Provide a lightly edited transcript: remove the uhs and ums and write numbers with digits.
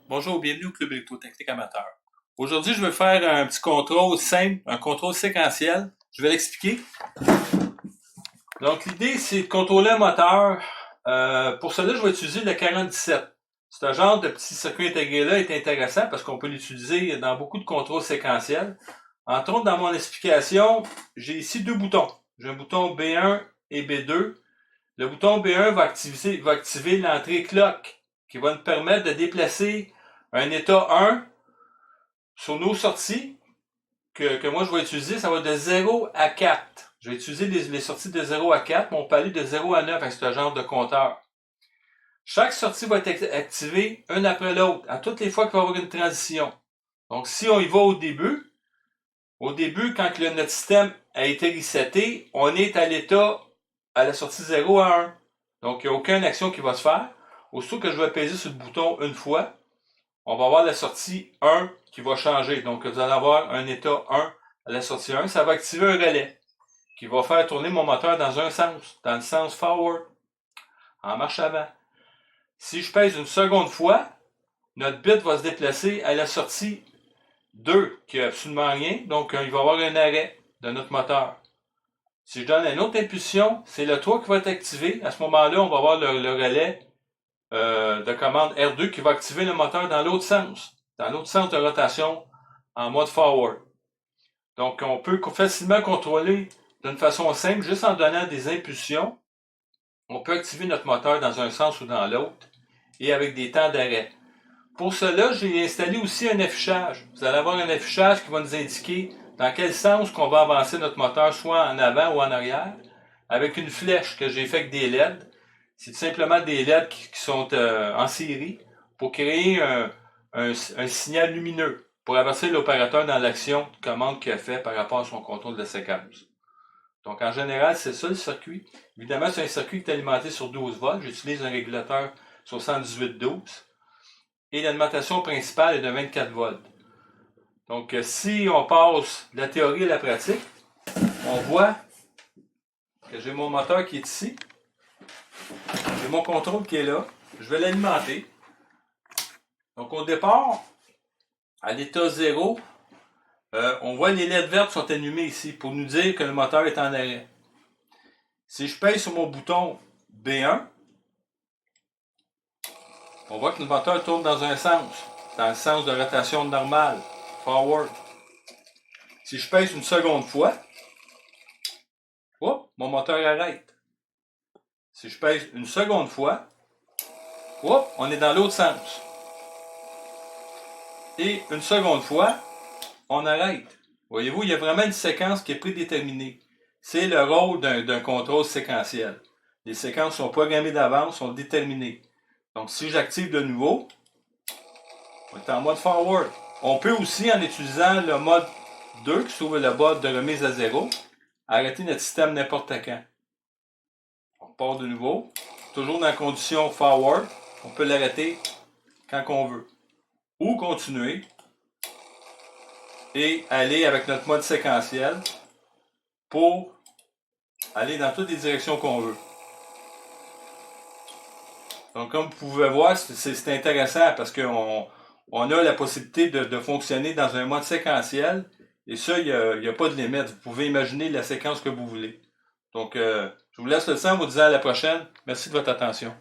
Bonjour, bienvenue au Club électrotechnique amateur. Aujourd'hui, je vais faire un petit contrôle simple, un contrôle séquentiel. Je vais l'expliquer. Donc, l'idée, c'est de contrôler un moteur. Pour cela, je vais utiliser le 47. Ce genre de petit circuit intégré-là est intéressant parce qu'on peut l'utiliser dans beaucoup de contrôles séquentiels. Entre autres, dans mon explication, j'ai ici deux boutons. J'ai un bouton B1 et B2. Le bouton B1 va activer l'entrée clock qui va nous permettre de déplacer un état 1 sur nos sorties que moi je vais utiliser. Ça va de 0 à 4. Je vais utiliser les sorties de 0 à 4, mais on peut aller de 0 à 9 avec ce genre de compteur. Chaque sortie va être activée une après l'autre, à toutes les fois qu'il va y avoir une transition. Donc si on y va au début, quand notre système a été reseté, on est à l'état à la sortie 0 à 1. Donc il n'y a aucune action qui va se faire. Aussitôt que je vais peser sur le bouton une fois, on va avoir la sortie 1 qui va changer. Donc, vous allez avoir un état 1 à la sortie 1. Ça va activer un relais qui va faire tourner mon moteur dans un sens, dans le sens forward, en marche avant. Si je pèse une seconde fois, notre bit va se déplacer à la sortie 2, qui n'a absolument rien. Donc, il va y avoir un arrêt de notre moteur. Si je donne une autre impulsion, c'est le 3 qui va être activé. À ce moment-là, on va avoir le relais de commande R2 qui va activer le moteur dans l'autre sens de rotation en mode forward. Donc, on peut facilement contrôler d'une façon simple, juste en donnant des impulsions. On peut activer notre moteur dans un sens ou dans l'autre et avec des temps d'arrêt. Pour cela, j'ai installé aussi un affichage. Vous allez avoir un affichage qui va nous indiquer dans quel sens qu'on va avancer notre moteur, soit en avant ou en arrière, avec une flèche que j'ai fait avec des LED. C'est tout simplement des LED qui sont en série pour créer un signal lumineux pour avertir l'opérateur dans l'action de commande qu'il a fait par rapport à son contrôle de séquence. Donc en général, c'est ça le circuit. Évidemment, c'est un circuit qui est alimenté sur 12 volts. J'utilise un régulateur 7812 et l'alimentation principale est de 24 volts. Donc si on passe de la théorie à la pratique, on voit que j'ai mon moteur qui est ici. J'ai mon contrôle qui est là. Je vais l'alimenter. Donc au départ, à l'état 0, on voit les LED vertes sont allumées ici pour nous dire que le moteur est en arrêt. Si je pèse sur mon bouton B1, on voit que le moteur tourne dans un sens, dans le sens de rotation normale, forward. Si je pèse une seconde fois, mon moteur arrête. Si je pèse une seconde fois, on est dans l'autre sens. Et une seconde fois, on arrête. Voyez-vous, il y a vraiment une séquence qui est prédéterminée. C'est le rôle d'un contrôle séquentiel. Les séquences sont programmées d'avance, sont déterminées. Donc, si j'active de nouveau, on est en mode forward. On peut aussi, en utilisant le mode 2, qui s'ouvre le mode de remise à 0, arrêter notre système n'importe quand. On part de nouveau. Toujours dans la condition forward. On peut l'arrêter quand on veut. Ou continuer et aller avec notre mode séquentiel pour aller dans toutes les directions qu'on veut. Donc, comme vous pouvez voir, c'est intéressant parce qu'on a la possibilité de fonctionner dans un mode séquentiel et ça, il n'y a pas de limite. Vous pouvez imaginer la séquence que vous voulez. Donc, je vous laisse le temps en vous disant à la prochaine. Merci de votre attention.